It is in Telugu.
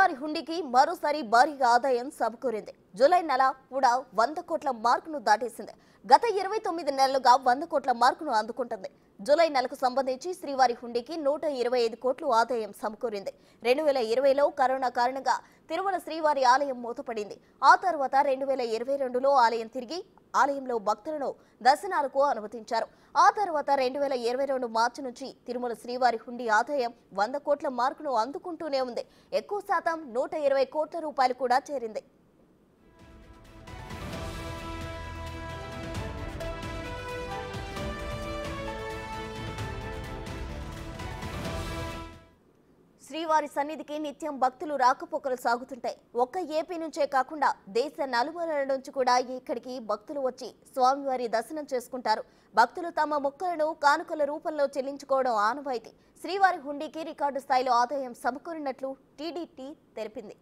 శ్రీవారి హుండీకి మరోసారి భారీగా ఆదాయం సమకూరింది. జూలై నెల కూడా 100 కోట్ల మార్కును దాటేసింది. గత 29 నెలలుగా 100 కోట్ల మార్కును అందుకుంటుంది. జూలై నెలకు సంబంధించి శ్రీవారి హుండీకి 125 కోట్లు ఆదాయం సమకూరింది. 2020లో కరోనా కారణంగా తిరుమల శ్రీవారి ఆలయం మూతపడింది. ఆ తర్వాత 2022లో ఆలయం తిరిగి ఆలయంలో భక్తులను దర్శనాలకు అనుమతించారు. ఆ తర్వాత 2022 మార్చి నుంచి తిరుమల శ్రీవారి హుండీ ఆదాయం 100 కోట్ల మార్కును అందుకుంటూనే ఉంది. ఎక్కువ శాతం 120 కోట్ల రూపాయలు కూడా చేరింది. శ్రీవారి సన్నిధికి నిత్యం భక్తులు రాకపోకలు సాగుతుంటాయి. ఒక్క ఏపీ నుంచే కాకుండా దేశ నలుమూలల నుంచి కూడా ఇక్కడికి భక్తులు వచ్చి స్వామివారి దర్శనం చేసుకుంటారు. భక్తులు తమ మొక్కలను కానుకల రూపంలో చెల్లించుకోవడం ఆనవాయితీ. శ్రీవారి హుండీకి రికార్డు స్థాయిలో ఆదాయం సమకూరినట్లు టీటీడీ తెలిపింది.